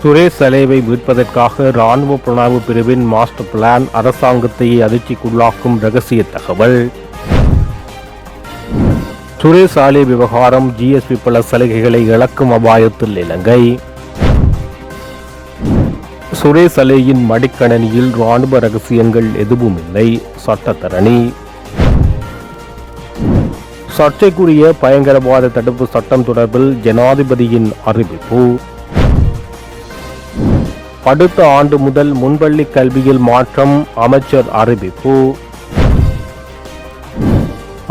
சுரேஷ் சலேவை மீட்பதற்காக இராணுவ புலனாய்வு பிரிவின் மாஸ்டர் பிளான் அரசாங்கத்தையே அதிர்ச்சிக்குள்ளாக்கும் ரகசிய தகவல். சுரேஷ் சாலே விவகாரம், ஜிஎஸ்பி பிளஸ் சலுகைகளை இழக்கும் அபாயத்தில் இலங்கை. சுரேஷ் சலேயின் மடிக்கணனியில் இராணுவ ரகசியங்கள் எதுவும் இல்லை, சட்டத்தரணி. சர்ச்சைக்குரிய பயங்கரவாத தடுப்பு சட்டம் தொடர்பில் ஜனாதிபதியின் அறிவிப்பு. அடுத்த ஆண்டு முதல் முன்பள்ளி கல்வியில் மாற்றம், அமைச்சர் அறிவிப்பு.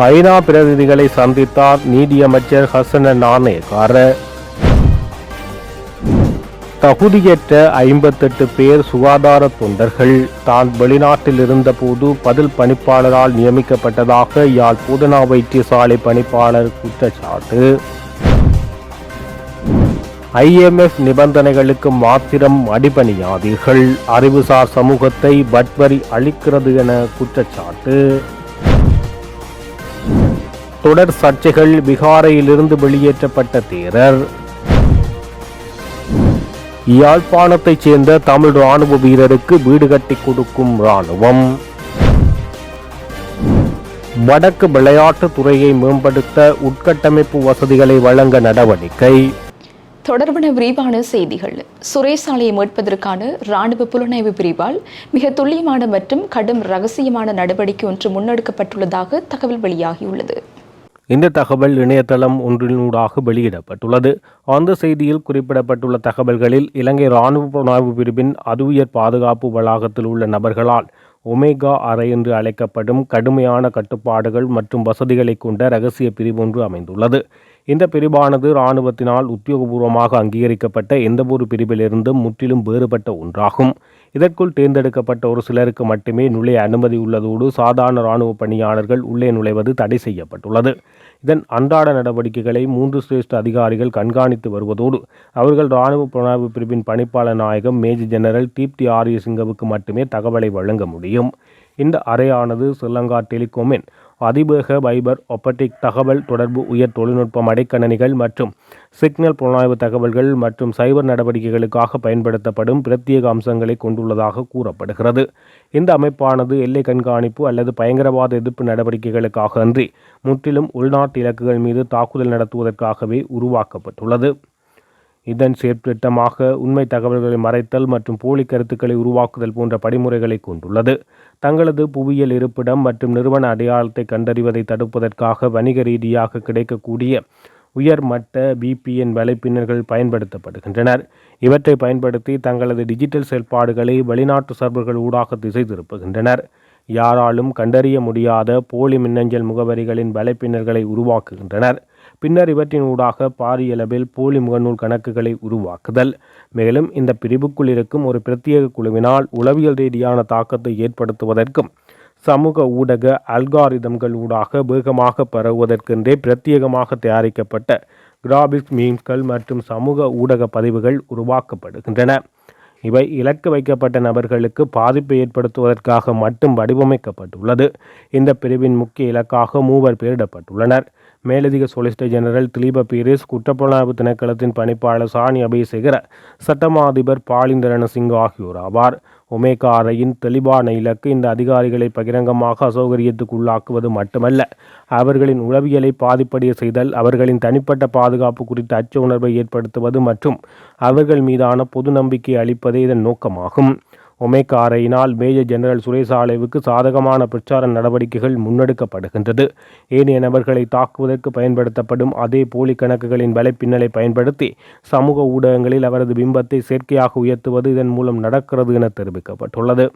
ஐநா பிரதிநிதிகளை சந்தித்தார் நீதியமைச்சர் ஹசன நாணயக்கார. தகுதியற்ற 58 பேர் சுகாதார தொண்டர்கள் தான் வெளிநாட்டில் இருந்தபோது பதில் பணிப்பாளரால் நியமிக்கப்பட்டதாக யாழ் போதனா வைத்தியசாலை பணிப்பாளர் குற்றச்சாட்டு. IMF நிபந்தனைகளுக்கு மாத்திரம் அடிபணியாதீர்கள், அறிவுசார் சமூகத்தை பட்வரி அளிக்கிறது என குற்றச்சாட்டு. தொடர் சர்ச்சைகள், பிகாரையிலிருந்து வெளியேற்றப்பட்ட தேரர். யாழ்ப்பாணத்தைச் சேர்ந்த தமிழ் இராணுவ வீரருக்கு வீடு கட்டி கொடுக்கும் இராணுவம். வடக்கு விளையாட்டு துறையை மேம்படுத்த உட்கட்டமைப்பு வசதிகளை வழங்க நடவடிக்கை. தொடர்பான விரிவான செய்திகள். சுரேஷ் சாலையை மீட்பதற்கான இராணுவ புலனாய்வு பிரிவால் மிக துல்லியமான மற்றும் கடும் ரகசியமான நடவடிக்கை ஒன்று முன்னெடுக்கப்பட்டுள்ளதாக தகவல் வெளியாகியுள்ளது. இந்த தகவல் இணையதளம் ஒன்றினூடாக வெளியிடப்பட்டுள்ளது. அந்த செய்தியில் குறிப்பிடப்பட்டுள்ள தகவல்களில் இலங்கை இராணுவ புலனாய்வு பிரிவின் அதுவுயர் பாதுகாப்பு வளாகத்தில் உள்ள நபர்களால் ஒமேகா அறை என்று அழைக்கப்படும் கடுமையான கட்டுப்பாடுகள் மற்றும் வசதிகளை கொண்ட இரகசிய பிரிவு ஒன்று அமைந்துள்ளது. இந்த பிரிவானது இராணுவத்தினால் உத்தியோகபூர்வமாக அங்கீகரிக்கப்பட்ட எந்தவொரு பிரிவிலிருந்தும் முற்றிலும் வேறுபட்ட ஒன்றாகும். இதற்குள் தேர்ந்தெடுக்கப்பட்ட ஒரு சிலருக்கு மட்டுமே நுழைய அனுமதி உள்ளதோடு சாதாரண இராணுவ பணியாளர்கள் உள்ளே நுழைவது தடை செய்யப்பட்டுள்ளது. இதன் அன்றாட நடவடிக்கைகளை 3 சிரேஷ்ட அதிகாரிகள் கண்காணித்து வருவதோடு அவர்கள் இராணுவ புலனாய்வு பிரிவின் பணிப்பாளர் நாயகம் மேஜர் ஜெனரல் தீப்தி ஆரியசிங்கவுக்கு மட்டுமே தகவலை வழங்க முடியும். இந்த அறையானது ஸ்ரீலங்கா டெலிகாமின் அதிவேக பைபர் ஒப்டிக் தகவல் தொடர்பு உயர் தொழில்நுட்ப மடிக்கணினிகள் மற்றும் சிக்னல் புலனாய்வு தகவல்கள் மற்றும் சைபர் நடவடிக்கைகளுக்காக பயன்படுத்தப்படும் பிரத்யேக அம்சங்களை கொண்டுள்ளதாக கூறப்படுகிறது. இந்த அமைப்பானது எல்லை கண்காணிப்பு அல்லது பயங்கரவாத எதிர்ப்பு நடவடிக்கைகளுக்காக அன்றி முற்றிலும் உள்நாட்டு இலக்குகள் மீது தாக்குதல் நடத்துவதற்காகவே உருவாக்கப்பட்டுள்ளது. இதன் செயற்திட்டமாக உண்மை தகவல்களை மறைத்தல் மற்றும் போலி கருத்துக்களை உருவாக்குதல் போன்ற படிமுறைகளை கொண்டுள்ளது. தங்களது புவியியல் இருப்பிடம் மற்றும் நிறுவன அடையாளத்தை கண்டறிவதை தடுப்பதற்காக வணிக ரீதியாக கிடைக்கக்கூடிய உயர்மட்ட VPN வலைப்பின்னர்கள் பயன்படுத்தப்படுகின்றனர். இவற்றை பயன்படுத்தி தங்களது டிஜிட்டல் செயல்பாடுகளை வெளிநாட்டு சர்வர்கள் ஊடாக திசை திருப்புகின்றனர். யாராலும் கண்டறிய முடியாத போலி மின்னஞ்சல் முகவரிகளின் வலைப்பின்னர்களை உருவாக்குகின்றனர். பின்னர் இவற்றின் ஊடாக பாரியளவில் போலி முகநூல் கணக்குகளை உருவாக்குதல். மேலும் இந்த பிரிவுக்குள் இருக்கும் ஒரு பிரத்யேக குழுவினால் உளவியல் ரீதியான தாக்கத்தை ஏற்படுத்துவதற்கும் சமூக ஊடக அல்காரிதம்கள் ஊடாக வேகமாக பரவுவதற்கென்றே பிரத்யேகமாக தயாரிக்கப்பட்ட கிராபிக்ஸ், மீம்ஸ்கள் மற்றும் சமூக ஊடக பதிவுகள் உருவாக்கப்படுகின்றன. இவை இலக்கு வைக்கப்பட்ட நபர்களுக்கு பாதிப்பை ஏற்படுத்துவதற்காக மட்டும் வடிவமைக்கப்பட்டுள்ளது. இந்த பிரிவின் முக்கிய இலக்காக 3 பெயரிடப்பட்டுள்ளனர். மேலதிக சொலிசிட்டர் ஜெனரல் திலீப பீரிஸ், குற்றப்புலனாய்வு திணைக்களத்தின் பணிப்பாளர் சாணி அபேசேகர, சட்டமா அதிபர் பாலிந்தரண சிங் ஆகியோர் ஆவார். ஒமேகா அறையின் தெளிவான இலக்கு இந்த அதிகாரிகளை பகிரங்கமாக அசௌகரியத்துக்குள்ளாக்குவது மட்டுமல்ல, அவர்களின் உளவியலை பாதிப்படைய செய்தல், அவர்களின் தனிப்பட்ட பாதுகாப்பு குறித்த அச்ச உணர்வை ஏற்படுத்துவது மற்றும் அவர்கள் மீதான பொது நம்பிக்கை அளிப்பதே இதன் நோக்கமாகும். ஒமேகா அறையினால் மேஜர் ஜெனரல் சுரேஷ் சாலேவுக்கு சாதகமான பிரச்சார நடவடிக்கைகள் முன்னெடுக்கப்படுகின்றது. ஏனைய நபர்களை தாக்குவதற்கு பயன்படுத்தப்படும் அதே போலி கணக்குகளின் வலைப்பின்னலை பயன்படுத்தி சமூக ஊடகங்களில் அவரது பிம்பத்தை செயற்கையாக உயர்த்துவது இதன் மூலம் நடக்கிறது என தெரிவிக்கப்பட்டுள்ளது.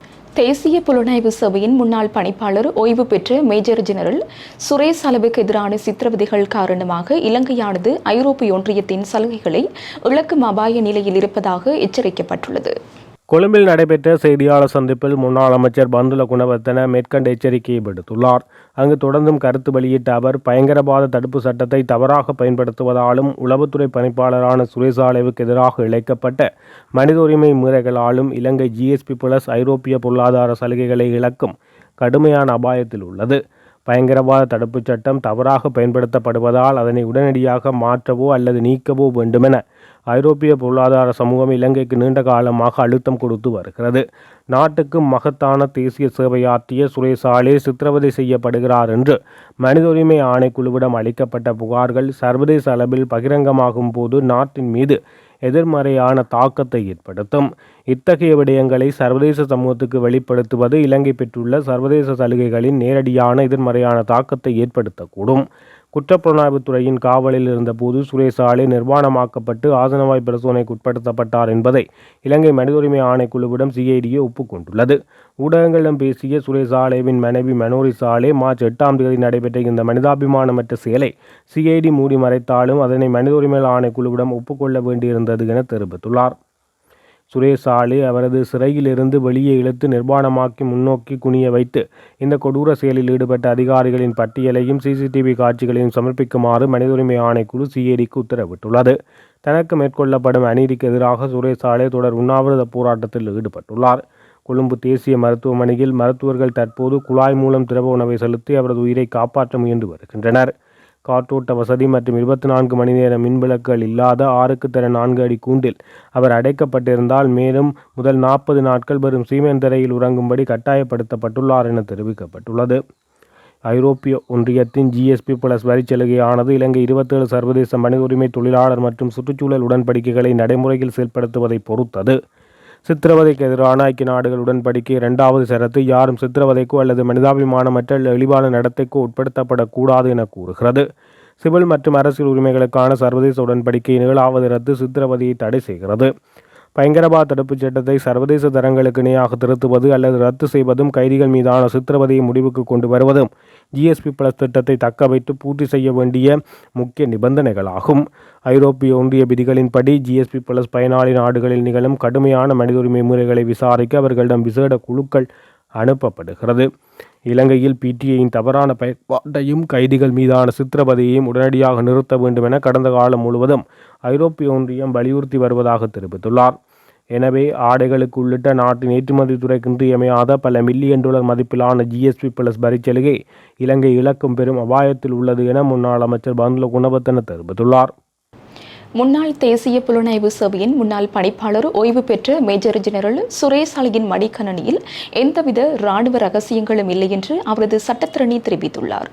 தேசிய புலனாய்வு சபையின் முன்னாள் பணிப்பாளர் ஓய்வு பெற்ற மேஜர் ஜெனரல் சுரேஷ் சாலேவுக்கு எதிரான சித்திரவதைகள் காரணமாக இலங்கையானது ஐரோப்பிய ஒன்றியத்தின் சலுகைகளை இழக்கும் அபாய நிலையில் இருப்பதாக எச்சரிக்கப்பட்டுள்ளது. கொழும்பில் நடைபெற்ற செய்தியாளர் சந்திப்பில் முன்னாள் அமைச்சர் பந்துல குணவர்த்தன மேற்கண்ட எச்சரிக்கையை விடுத்துள்ளார். அங்கு தொடர்ந்தும் கருத்து வெளியிட்ட அவர், பயங்கரவாத தடுப்பு சட்டத்தை தவறாக பயன்படுத்துவதாலும் உளவுத்துறை பணிப்பாளரான சுரேஷ் சாலேவுக்கு எதிராக இழைக்கப்பட்ட மனித உரிமை மீறல்களாலும் இலங்கை GSP+ ஐரோப்பிய பொருளாதார சலுகைகளை இழக்கும் கடுமையான அபாயத்தில் உள்ளது. பயங்கரவாத தடுப்புச் சட்டம் தவறாக பயன்படுத்தப்படுவதால் அதனை உடனடியாக மாற்றவோ அல்லது நீக்கவோ வேண்டுமென ஐரோப்பிய பொருளாதார சமூகம் இலங்கைக்கு நீண்ட காலமாக அழுத்தம் கொடுத்து வருகிறது. நாட்டுக்கு மகத்தான தேசிய சேவையாற்றிய சுரேஷ் சாலே சித்திரவதை செய்யப்படுகிறார் என்று மனித உரிமை ஆணைக்குழுவிடம் அளிக்கப்பட்ட புகார்கள் சர்வதேச அளவில் பகிரங்கமாகும் போது நாட்டின் மீது எதிர்மறையான தாக்கத்தை ஏற்படுத்தும். இத்தகைய விடயங்களை சர்வதேச சமூகத்துக்கு வெளிப்படுத்துவது இலங்கை பெற்றுள்ள சர்வதேச சலுகைகளின் நேரடியான எதிர்மறையான தாக்கத்தை ஏற்படுத்தக்கூடும். குற்றப்புலனாய்வுத்துறையின் காவலில் இருந்தபோது சுரேஷ் சாலே நிர்வாணமாக்கப்பட்டு ஆசனவாய் பிரசோதனைக்கு உட்படுத்தப்பட்டார் என்பதை இலங்கை மனித உரிமை ஆணைக்குழுவிடம் சிஐடியே ஒப்புக்கொண்டுள்ளது. ஊடகங்களிடம் பேசிய சுரேஷ் சாலேவின் மனைவி மனோரி சாலே மார்ச் 8ஆம் தேதி நடைபெற்ற இந்த மனிதாபிமானமற்ற செயலை சிஐடி மூடி மறைத்தாலும் அதனை மனித உரிமை ஆணைக்குழுவிடம் ஒப்புக்கொள்ள வேண்டியிருந்தது என தெரிவித்துள்ளார். சுரேஷ் சாலே அவரது சிறையிலிருந்து வெளியே இழுத்து நிர்வாணமாக்கி முன்னோக்கி குனிய வைத்து இந்த கொடூர செயலில் ஈடுபட்ட அதிகாரிகளின் பட்டியலையும் சிசிடிவி காட்சிகளையும் சமர்ப்பிக்குமாறு மனித உரிமை ஆணைக்குழு சிஐடிக்கு உத்தரவிட்டுள்ளது. தனக்கு மேற்கொள்ளப்படும் அநீதிக்கு எதிராக சுரேஷ் சாலே தொடர் உண்ணாவிரத போராட்டத்தில் ஈடுபட்டுள்ளார். கொழும்பு தேசிய மருத்துவமனையில் மருத்துவர்கள் தற்போது குழாய் மூலம் திரவ உணவை செலுத்தி அவரது உயிரை காப்பாற்ற முயன்று வருகின்றனர். காற்றோட்ட வசதி மற்றும் 24 மணி நேர மின்விளக்குகள் இல்லாத 6x4 அடி கூண்டில் அவர் அடைக்கப்பட்டிருந்தால் மேலும் முதல் 40 நாட்கள் வெறும் சீமெண்ட் தரையில் உறங்கும்படி கட்டாயப்படுத்தப்பட்டுள்ளார் என தெரிவிக்கப்பட்டுள்ளது. ஐரோப்பிய ஒன்றியத்தின் GSP+ வரிச்சலுகையானது இலங்கை 27 சர்வதேச மனித உரிமை தொழிலாளர் மற்றும் சுற்றுச்சூழல் உடன்படிக்கைகளை நடைமுறையில் செயல்படுத்துவதை பொறுத்தது. சித்திரவதைக்கு எதிரான ஐக்கிய நாடுகள் உடன்படிக்கை 2வது ஷரத்து யாரும் சித்திரவதைக்கோ அல்லது மனிதாபிமானமற்ற இழிவான நடத்தைக்கோ உட்படுத்தப்படக்கூடாது என கூறுகிறது. சிவில் மற்றும் அரசியல் உரிமைகளுக்கான சர்வதேச உடன்படிக்கை 7வது ரத்து சித்திரவதையை தடை செய்கிறது. பயங்கரவாத தடுப்புச் சட்டத்தை சர்வதேச தரங்களுக்கு இணையாக திருத்துவது அல்லது ரத்து செய்வதும் கைதிகள் மீதான சித்திரவதையை முடிவுக்கு கொண்டு வருவதும் GSP+ திட்டத்தை தக்கவைத்து பூர்த்தி செய்ய வேண்டிய முக்கிய நிபந்தனைகளாகும். ஐரோப்பிய ஒன்றிய விதிகளின்படி GSP+ பயனாளி நாடுகளில் நிகழும் கடுமையான மனித உரிமை முறைகளை விசாரிக்க அவர்களிடம் விசேட குழுக்கள் அனுப்பப்படுகிறது. இலங்கையில் PTAயின் தவறான பயன்பாட்டையும் கைதிகள் மீதான சித்திரவதையையும் உடனடியாக நிறுத்த வேண்டும் என கடந்த காலம் முழுவதும் ஐரோப்பிய ஒன்றியம் வலியுறுத்தி வருவதாக தெரிவித்துள்ளார். எனவே ஆடைகளுக்கு உள்ளிட்ட நாட்டின் ஏற்றுமதி துறைக்கு இன்றியமையாத பல மில்லியன் டாலர் மதிப்பிலான GSP+ வரிச்சலுகை இலங்கை இழக்கும் பெரும் அபாயத்தில் உள்ளது என முன்னாள் அமைச்சர் பந்துல குணவர்த்தன தெரிவித்துள்ளார். முன்னாள் தேசிய புலனாய்வு சபையின் முன்னாள் பணிப்பாளர் ஓய்வு பெற்ற மேஜர் ஜெனரல் சுரேஷ் சாலேயின் மடிக்கணினியில் எந்தவித இராணுவ ரகசியங்களும் இல்லை என்று அவரது சட்டத்திரணி தெரிவித்துள்ளார்.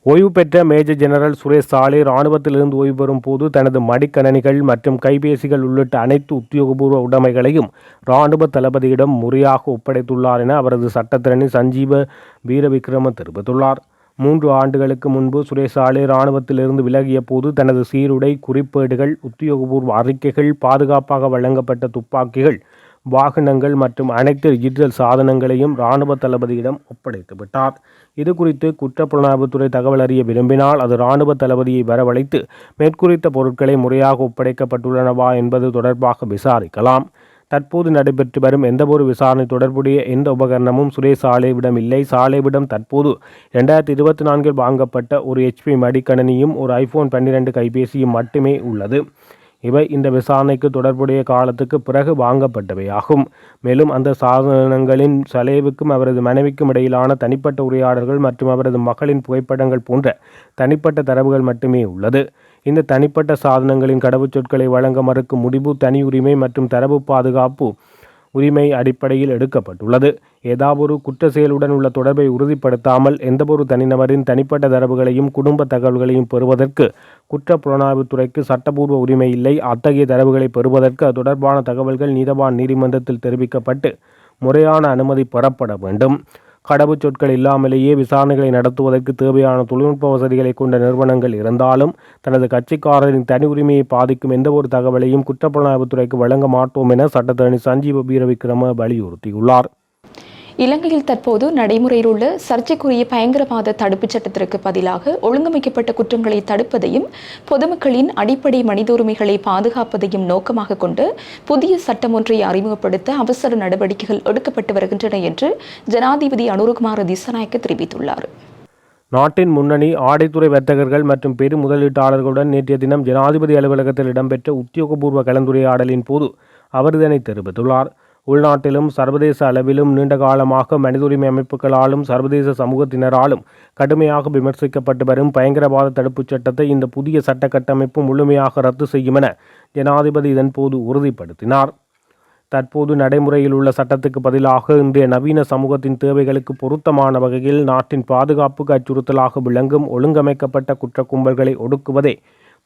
ஓய்வு பெற்ற மேஜர் ஜெனரல் சுரேஷ் சாலே இராணுவத்திலிருந்து ஓய்வு பெறும் போது தனது மடிக்கணினிகள் மற்றும் கைபேசிகள் உள்ளிட்ட அனைத்து உத்தியோகபூர்வ உடைமைகளையும் இராணுவ தளபதியிடம் முறையாக ஒப்படைத்துள்ளார் என அவரது சட்டத்திரணி சஞ்சீவ வீரவிக்ரம தெரிவித்துள்ளார். 3 ஆண்டுகளுக்கு முன்பு சுரேஷ் சாலே இராணுவத்திலிருந்து விலகிய போது தனது சீருடை, குறிப்பேடுகள், உத்தியோகபூர்வ அறிக்கைகள், பாதுகாப்பாக வழங்கப்பட்ட துப்பாக்கிகள், வாகனங்கள் மற்றும் அனைத்து டிஜிட்டல் சாதனங்களையும் இராணுவ தளபதியிடம் ஒப்படைத்து விட்டார். இது குறித்து குற்றப்புலனாய்வுத்துறை தகவல் அறிய விரும்பினால் அது இராணுவ தளபதியை வரவழைத்து மேற்குறித்த பொருட்களை முறையாக ஒப்படைக்கப்பட்டுள்ளனவா என்பது தொடர்பாக விசாரிக்கலாம். தற்போது நடைபெற்று வரும் எந்தவொரு விசாரணை தொடர்புடைய எந்த உபகரணமும் சுரேஷ் சாலேவிடம் இல்லை. சாலேவிடம் தற்போது 2024 வாங்கப்பட்ட ஒரு HP மடிக்கணினியும் ஒரு iPhone 12 கைபேசியும் மட்டுமே உள்ளது. இவை இந்த விசாரணைக்கு தொடர்புடைய காலத்துக்கு பிறகு வாங்கப்பட்டவையாகும். மேலும் அந்த சாதனங்களின் சலேவுக்கும் அவரது மனைவிக்கும் இடையிலான தனிப்பட்ட உரையாடல்கள் மற்றும் அவரது மகளின் புகைப்படங்கள் போன்ற தனிப்பட்ட தரவுகள் மட்டுமே உள்ளது. இந்த தனிப்பட்ட சாதனங்களின் கடவுச்சொற்களை வழங்க மறுக்கும் முடிவு தனி உரிமை மற்றும் தரவு பாதுகாப்பு உரிமை அடிப்படையில் எடுக்கப்பட்டுள்ளது. ஏதாவது குற்ற செயலுடன் உள்ள தொடர்பை உறுதிப்படுத்தாமல் எந்தவொரு தனிநபரின் தனிப்பட்ட தரவுகளையும் குடும்ப தகவல்களையும் பெறுவதற்கு குற்ற புலனாய்வுத்துறைக்கு சட்டபூர்வ உரிமை இல்லை. அத்தகைய தரவுகளை பெறுவதற்கு அது தொடர்பான தகவல்கள் நீதவான் நீதிமன்றத்தில் தெரிவிக்கப்பட்டு முறையான அனுமதி பெறப்பட வேண்டும். கடவுச்சொற்கள் இல்லாமலேயே விசாரணைகளை நடத்துவதற்கு தேவையான தொழில்நுட்ப வசதிகளை கொண்ட நிறுவனங்கள் இருந்தாலும் தனது கட்சிக்காரரின் தனி உரிமையை பாதிக்கும் எந்தவொரு தகவலையும் குற்றப்புலனாய்வுத்துறைக்கு வழங்க மாட்டோம் என சட்டத்தரணி சஞ்சீவ வீரவிக்ரம வலியுறுத்தியுள்ளார். இலங்கையில் தற்போது நடைமுறையில் உள்ள சர்ச்சைக்குரிய பயங்கரவாத தடுப்புச் சட்டத்திற்கு பதிலாக ஒழுங்கமைக்கப்பட்ட குற்றங்களை தடுப்பதையும் பொதுமக்களின் அடிப்படை மனித உரிமைகளை பாதுகாப்பதையும் நோக்கமாக கொண்டு புதிய சட்டம் ஒன்றை அறிமுகப்படுத்த அவசர நடவடிக்கைகள் எடுக்கப்பட்டு வருகின்றன என்று ஜனாதிபதி அனுரகுமார திசாநாயக்க தெரிவித்துள்ளார். நாட்டின் முன்னணி ஆடைத்துறை வர்த்தகர்கள் மற்றும் பெரு முதலீட்டாளர்களுடன் நேற்றைய தினம் ஜனாதிபதி அலுவலகத்தில் இடம்பெற்ற உத்தியோகபூர்வ கலந்துரையாடலின் போது அவர் இதனை தெரிவித்துள்ளார். உள்நாட்டிலும் சர்வதேச அளவிலும் நீண்ட காலமாக மனித உரிமை அமைப்புகளாலும் சர்வதேச சமூகத்தினராலும் கடுமையாக விமர்சிக்கப்பட்டு வரும் பயங்கரவாத தடுப்புச் சட்டத்தை இந்த புதிய சட்ட கட்டமைப்பு முழுமையாக ரத்து செய்யும் என ஜனாதிபதி இதன்போது உறுதிப்படுத்தினார். தற்போது நடைமுறையில் உள்ள சட்டத்துக்கு பதிலாக இன்றைய நவீன சமூகத்தின் தேவைகளுக்கு பொருத்தமான வகையில் நாட்டின் பாதுகாப்புக்கு அச்சுறுத்தலாக விளங்கும் ஒழுங்கமைக்கப்பட்ட குற்ற கும்பல்களை ஒடுக்குவதே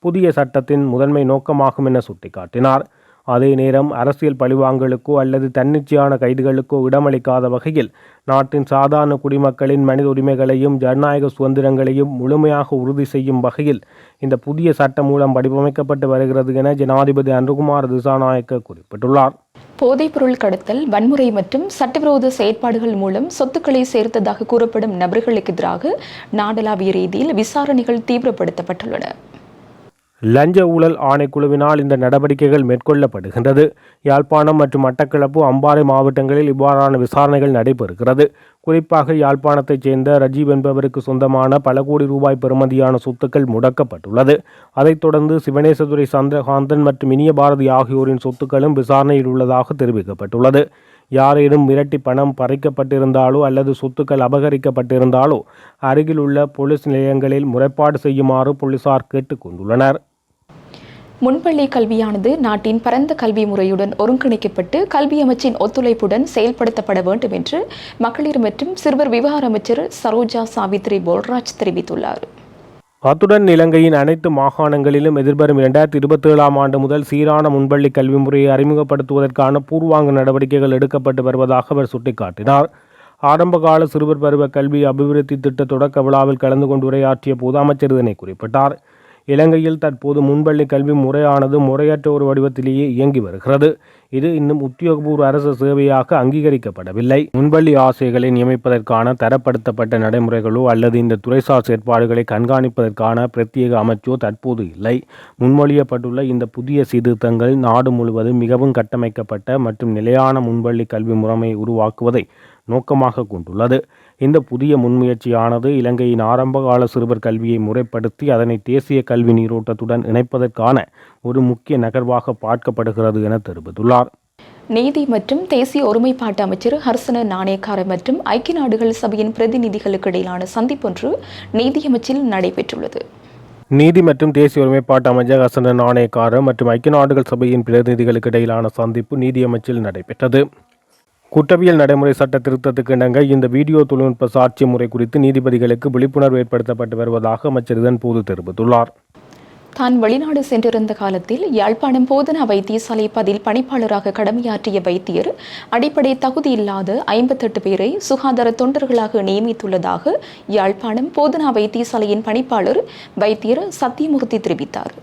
புதிய சட்டத்தின் முதன்மை நோக்கமாகும் என சுட்டிக்காட்டினார். அதே நேரம் அரசியல் பழிவாங்கலுக்கோ அல்லது தன்னிச்சையான கைதுகளுக்கோ இடமளிக்காத வகையில் நாட்டின் சாதாரண குடிமக்களின் மனித உரிமைகளையும் ஜனநாயக சுதந்திரங்களையும் முழுமையாக உறுதி செய்யும் வகையில் இந்த புதிய சட்டம் மூலம் வடிவமைக்கப்பட்டு வருகிறது என ஜனாதிபதி அனுகுமார் திசாநாயக்க குறிப்பிட்டுள்ளார். போதைப்பொருள் கடத்தல், வன்முறை மற்றும் சட்டவிரோத செயற்பாடுகள் மூலம் சொத்துக்களை சேர்த்ததாக கூறப்படும் நபர்களுக்கு எதிராக நாடளாவிய ரீதியில் விசாரணைகள் தீவிரப்படுத்தப்பட்டுள்ளன. லஞ்ச ஊழல் ஆணைக்குழுவினால் இந்த நடவடிக்கைகள் மேற்கொள்ளப்படுகின்றது. யாழ்ப்பாணம் மற்றும் மட்டக்களப்பு, அம்பாறை மாவட்டங்களில் இவ்வாறான விசாரணைகள் நடைபெறுகிறது. குறிப்பாக யாழ்ப்பாணத்தைச் சேர்ந்த ரஜீவ் என்பவருக்கு சொந்தமான பல கோடி ரூபாய் பெறுமதியான சொத்துக்கள் முடக்கப்பட்டுள்ளது. அதைத் தொடர்ந்து சிவனேசதுரை, சந்திரகாந்தன் மற்றும் இனிய பாரதி ஆகியோரின் சொத்துக்களும் விசாரணையில் உள்ளதாக தெரிவிக்கப்பட்டுள்ளது. யாரேனும் மிரட்டி பணம் பறிக்கப்பட்டிருந்தாலோ அல்லது சொத்துக்கள் அபகரிக்கப்பட்டிருந்தாலோ அருகில் உள்ள போலீஸ் நிலையங்களில் முறைப்பாடு செய்யுமாறு போலீசார் கேட்டுக்கொண்டுள்ளனர். முன்பள்ளி கல்வியானது நாட்டின் பரந்த கல்வி முறையுடன் ஒருங்கிணைக்கப்பட்டு கல்வி அமைச்சின் ஒத்துழைப்புடன் செயல்படுத்தப்பட வேண்டும் என்று மகளிர் மற்றும் சிறுவர் விவகார அமைச்சர் சரோஜா சாவித்ரி போல்ராஜ் தெரிவித்துள்ளார். அத்துடன் இலங்கையின் அனைத்து மாகாணங்களிலும் எதிர்வரும் 2027 ஆண்டு முதல் சீரான முன்பள்ளி கல்வி முறையை அறிமுகப்படுத்துவதற்கான பூர்வாங்க நடவடிக்கைகள் எடுக்கப்பட்டு வருவதாக அவர் சுட்டிக்காட்டினார். ஆரம்பகால சிறுவர் பருவ கல்வி அபிவிருத்தி திட்ட தொடக்க விழாவில் கலந்து கொண்டு உரையாற்றிய போது அமைச்சர் இதனை குறிப்பிட்டார். இலங்கையில் தற்போது முன்பள்ளி கல்வி முறையானது முறையற்ற ஒரு வடிவத்திலேயே இயங்கி வருகிறது. இது இன்னும் உத்தியோகபூர்வ அரசு சேவையாக அங்கீகரிக்கப்படவில்லை. முன்பள்ளி ஆசிரியர்களை நியமிப்பதற்கான தரப்படுத்தப்பட்ட நடைமுறைகளோ அல்லது இந்த துறைசார் செயற்பாடுகளை கண்காணிப்பதற்கான பிரத்யேக அமைச்சோ தற்போது இல்லை. முன்மொழியப்பட்டுள்ள இந்த புதிய சீர்திருத்தங்கள் நாடு முழுவதும் மிகவும் கட்டமைக்கப்பட்ட மற்றும் நிலையான முன்பள்ளி கல்வி முறைமையை உருவாக்குவதை நோக்கமாக கொண்டுள்ளது. இந்த புதிய முன்முயற்சியானது இலங்கையின் ஆரம்பகால சிறுவர் கல்வியை முறைப்படுத்தி அதனை தேசிய கல்வி நீரோட்டத்துடன் இணைப்பதற்கான ஒரு முக்கிய நகர்வாக பார்க்கப்படுகிறது என தெரிவித்துள்ளார். நீதி மற்றும் தேசிய ஒருமைப்பாட்டு அமைச்சர் ஹர்சன நாணயக்கார மற்றும் ஐக்கிய நாடுகள் சபையின் பிரதிநிதிகளுக்கு இடையிலான சந்திப்பொன்று நீதியமைச்சில் நடைபெற்றுள்ளது. நீதி மற்றும் தேசிய ஒருமைப்பாட்டு அமைச்சர் ஹர்சன நாணயக்கார மற்றும் ஐக்கிய நாடுகள் சபையின் பிரதிநிதிகளுக்கு இடையிலான சந்திப்பு நீதியமைச்சில் நடைபெற்றது. குற்றவியல் நடைமுறை சட்ட திருத்தத்துக்கு இணங்க இந்த வீடியோ தொழில்நுட்ப சாட்சி முறை குறித்து நீதிபதிகளுக்கு விழிப்புணர்வு ஏற்படுத்தப்பட்டு வருவதாக அமைச்சர் இதன்போது தெரிவித்துள்ளார். தான் வெளிநாடு சென்றிருந்த காலத்தில் யாழ்ப்பாணம் போதனா வைத்தியசாலை பதில் பணிப்பாளராக கடமையாற்றிய வைத்தியர் அடிப்படை தகுதியில்லாத 58 பேரை சுகாதார தொண்டர்களாக நியமித்துள்ளதாக யாழ்ப்பாணம் போதனா வைத்தியசாலையின் பணிப்பாளர் வைத்தியர் சத்தியமூர்த்தி தெரிவித்தார்.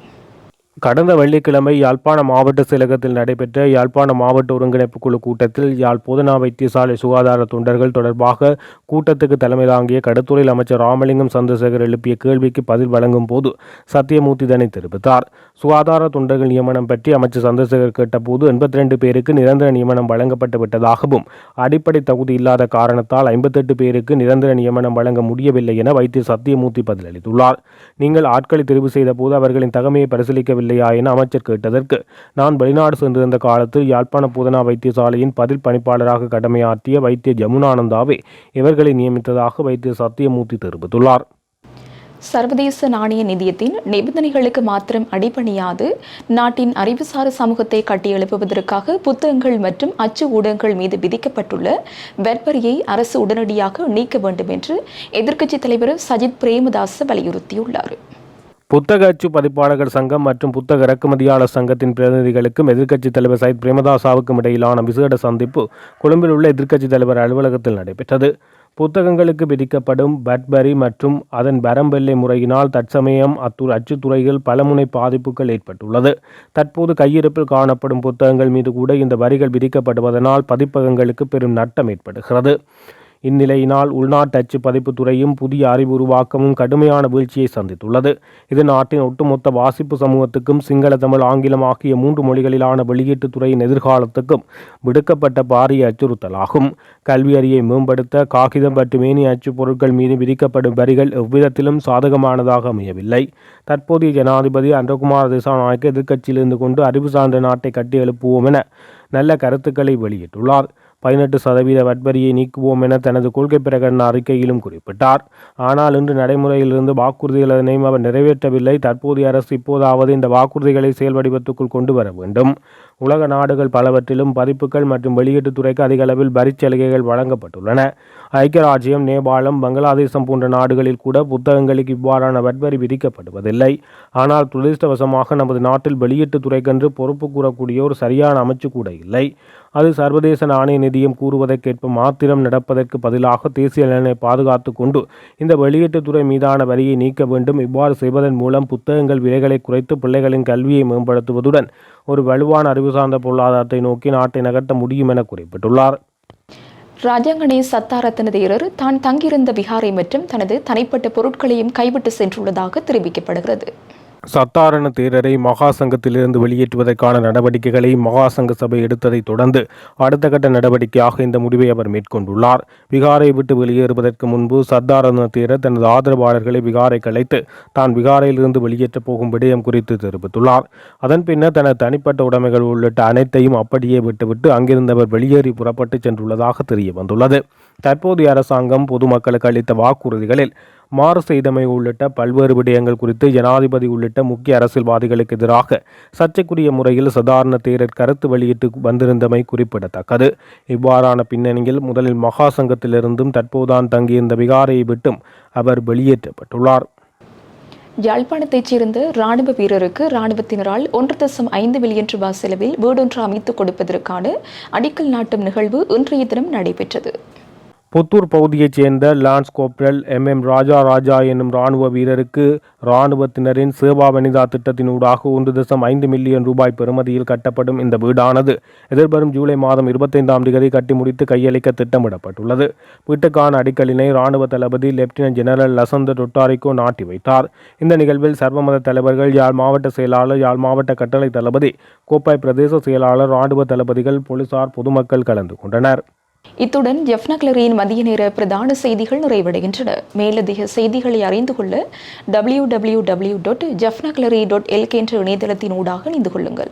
கடந்த வெள்ளிக்கிழமை யாழ்ப்பாண மாவட்ட செயலகத்தில் நடைபெற்ற யாழ்ப்பாண மாவட்ட ஒருங்கிணைப்பு குழு கூட்டத்தில் யாழ் போதனா வைத்தியசாலை சுகாதார தொண்டர்கள் தொடர்பாக கூட்டத்துக்கு தலைமை தாங்கிய கடற்தொழில் அமைச்சர் ராமலிங்கம் சந்திரசேகர் எழுப்பிய கேள்விக்கு பதில் வழங்கும் போது சத்தியமூர்த்தி இதனை தெரிவித்தார். சுகாதார தொண்டர்கள் நியமனம் பற்றி அமைச்சர் சந்திரசேகர் கேட்டபோது 82 பேருக்கு நிரந்தர நியமனம் வழங்கப்பட்டு விட்டதாகவும் அடிப்படை தகுதி இல்லாத காரணத்தால் 58 பேருக்கு நிரந்தர நியமனம் வழங்க முடியவில்லை என வைத்தியர் சத்தியமூர்த்தி பதிலளித்துள்ளார். நீங்கள் ஆட்களை தெரிவு செய்த போது அவர்களின் தகமையை பரிசீலிக்கவில்லை என அமைச்சர் கேட்டதற்கு, நான் வெளிநாடு சென்றிருந்த காலத்தில் யாழ்ப்பாண போதனா வைத்தியசாலையின் பதில் பணிப்பாளராக கடமையாற்றிய வைத்தியர் ஜமுனானந்தாவே இவர்களை நியமித்ததாக வைத்தியர் சத்தியமூர்த்தி தெரிவித்துள்ளார். சர்வதேச நாணய நிதியத்தின் நிபந்தனைகளுக்கு மாத்திரம் அடிபணியாது நாட்டின் அறிவுசார் சமூகத்தை கட்டியெழுப்புவதற்காக புத்தகங்கள் மற்றும் அச்சு ஊடகங்கள் மீது விதிக்கப்பட்டுள்ள வரியை அரசு உடனடியாக நீக்க வேண்டும் என்று எதிர்க்கட்சித் தலைவர் சஜித் பிரேமதாச வலியுறுத்தியுள்ளார். புத்தக அச்சு பதிப்பாளர்கள் சங்கம் மற்றும் புத்தக இறக்குமதியாளர் சங்கத்தின் பிரதிநிதிகளுக்கும் எதிர்க்கட்சித் தலைவர் சஜித் பிரேமதாசாவுக்கும் இடையிலான விசேட சந்திப்பு கொழும்பில் உள்ள எதிர்க்கட்சித் தலைவர் அலுவலகத்தில் நடைபெற்றது. புத்தகங்களுக்கு விதிக்கப்படும் வரி மற்றும் அதன் வரம்பெல்லை முறையினால் தற்சமயம் அச்சுத்துறையில் பலமுனை பாதிப்புகள் ஏற்பட்டுள்ளது. தற்போது கையிருப்பில் காணப்படும் புத்தகங்கள் மீது கூட இந்த வரிகள் விதிக்கப்படுவதனால் பதிப்பகங்களுக்கு பெரும் நட்டம் ஏற்படுகிறது. இந்நிலையினால் உள்நாட்டு அச்சு பதிப்பு துறையும் புதிய அறிவு உருவாக்கமும் கடுமையான வீழ்ச்சியை சந்தித்துள்ளது. இது நாட்டின் ஒட்டுமொத்த வாசிப்பு சமூகத்துக்கும் சிங்கள, தமிழ், ஆங்கிலம் ஆகிய 3 மொழிகளிலான வெளியீட்டுத் துறையின் எதிர்காலத்துக்கும் விடுக்கப்பட்ட பாரிய அச்சுறுத்தலாகும். கல்வி அறிவை மேம்படுத்த காகிதம் மற்றும் ஏனைய அச்சு பொருட்கள் மீது விதிக்கப்படும் வரிகள் எவ்விதத்திலும் சாதகமானதாக அமையவில்லை. தற்போதைய ஜனாதிபதி அன்றகுமார திசாநாயக்க எதிர்க்கட்சியிலிருந்து கொண்டு அறிவு சார்ந்த நாட்டை கட்டி எழுப்புவோம் என நல்ல கருத்துக்களை வெளியிட்டுள்ளார். 18% வட்வரியை நீக்குவோம் என தனது கொள்கை பிரகடன அறிக்கையிலும் குறிப்பிட்டார். ஆனால் இன்று நடைமுறையிலிருந்து வாக்குறுதிகளையும் அவர் நிறைவேற்றவில்லை. தற்போதைய அரசு இப்போதாவது இந்த வாக்குறுதிகளை செயல் வடிவத்துக்குள் கொண்டு வர வேண்டும். உலக நாடுகள் பலவற்றிலும் பதிப்புகள் மற்றும் வெளியீட்டுத் துறைக்கு அதிக அளவில் வரிச் சலுகைகள் வழங்கப்பட்டுள்ளன. ஐக்கிய ராஜ்யம், நேபாளம், பங்களாதேசம் போன்ற நாடுகளில் கூட புத்தகங்களுக்கு இவ்வாறான வட்வரி விதிக்கப்படுவதில்லை. ஆனால் துரதிர்ஷ்டவசமாக நமது நாட்டில் வெளியீட்டுத் துறைக்கென்று பொறுப்பு கூறக்கூடிய ஒரு சரியான அமைச்சு கூட இல்லை. அது சர்வதேச நாணய நிதியம் கூறுவதற்கேற்ப மாத்திரம் நடப்பதற்கு பதிலாக தேசிய நலனை பாதுகாத்து கொண்டு இந்த வெளியீட்டுத் துறை மீதான வரியை நீக்க வேண்டும். இவ்வாறு செய்வதன் மூலம் புத்தகங்கள் விலைகளை குறைத்து பிள்ளைகளின் கல்வியை மேம்படுத்துவதுடன் ஒரு வலுவான அறிவு சார்ந்த பொருளாதாரத்தை நோக்கி நாட்டை நகர்த்த முடியும் என குறிப்பிட்டுள்ளார். ராஜாங்கனே சத்தாரத்ன தேரர் தான் தங்கியிருந்த விகாரை மற்றும் தனது தனிப்பட்ட பொருட்களையும் கைவிட்டு சென்றுள்ளதாக தெரிவிக்கப்படுகிறது. சத்தாரண தேரரை மகாசங்கத்திலிருந்து வெளியேற்றுவதற்கான நடவடிக்கைகளை மகாசங்க சபை எடுத்ததை தொடர்ந்து அடுத்த கட்ட நடவடிக்கையாக இந்த முடிவை அவர் மேற்கொண்டுள்ளார். விகாரை விட்டு வெளியேறுவதற்கு முன்பு சத்தாரண தேரர் தனது ஆதரவாளர்களை விகாரை கலைத்து தான் விகாரையிலிருந்து வெளியேற்றப் போகும் விடயம் குறித்து தெரிவித்துள்ளார். அதன் பின்னர் தனது தனிப்பட்ட உடைமைகள் உள்ளிட்ட அனைத்தையும் அப்படியே விட்டுவிட்டு அங்கிருந்தவர் வெளியேறி புறப்பட்டு சென்றுள்ளதாக தெரிய வந்துள்ளது. தற்போதைய அரசாங்கம் பொதுமக்களுக்கு அளித்த வாக்குறுதிகளில் மாறு செய்தமை உள்ளிட்ட பல்வேறு விடயங்கள் குறித்து ஜனாதிபதி உள்ளிட்ட முக்கிய அரசியல்வாதிகளுக்கு எதிராக சர்ச்சைக்குரிய முறையில் சாதாரண தேரர் கருத்து வெளியிட்டு வந்திருந்தமை குறிப்பிடத்தக்கது. இவ்வாறான பின்னணியில் முதலில் மகாசங்கத்திலிருந்தும் தற்போதான் தங்கியிருந்த விகாரையை விட்டும் அவர் வெளியேற்றப்பட்டுள்ளார். யாழ்ப்பாணத்தைச் சேர்ந்த இராணுவ வீரருக்கு இராணுவத்தினரால் 1.5 மில்லியன் ரூபாய் செலவில் வீடொன்று அமைத்துக் கொடுப்பதற்கான அடிக்கல் நாட்டும் நிகழ்வு இன்றைய தினம் நடைபெற்றது. புத்தூர் பகுதியைச் சேர்ந்த லான்ஸ் கோப்ரல் MM ராஜா என்னும் இராணுவ வீரருக்கு இராணுவத்தினரின் சேவா வனிதா திட்டத்தினூடாக 1.5 மில்லியன் ரூபாய் பெறுமதியில் கட்டப்படும் இந்த வீடானது எதிர்வரும் ஜூலை மாதம் 25ஆம் தேதி கட்டி முடித்து கையளிக்க திட்டமிடப்பட்டுள்ளது. வீட்டுக்கான அடிக்கலினை இராணுவ தளபதி லெப்டினன்ட் ஜெனரல் லசந்த டொட்டாரிக்கோ நாட்டி வைத்தார். இந்த நிகழ்வில் சர்வமத தலைவர்கள், யாழ் மாவட்ட செயலாளர், யாழ் மாவட்ட கட்டளை தளபதி, கோப்பாய் பிரதேச செயலாளர், இராணுவ தளபதிகள், போலீசார், பொதுமக்கள் கலந்து கொண்டனர். இத்துடன் ஜெஃப்னா மதிய நேர பிரதான செய்திகள் நிறைவடைகின்றன. மேலதிக செய்திகளை அறிந்து கொள்ள www.jeffnaclery.lk என்ற இணையதளத்தின் ஊடாக இணைந்து கொள்ளுங்கள்.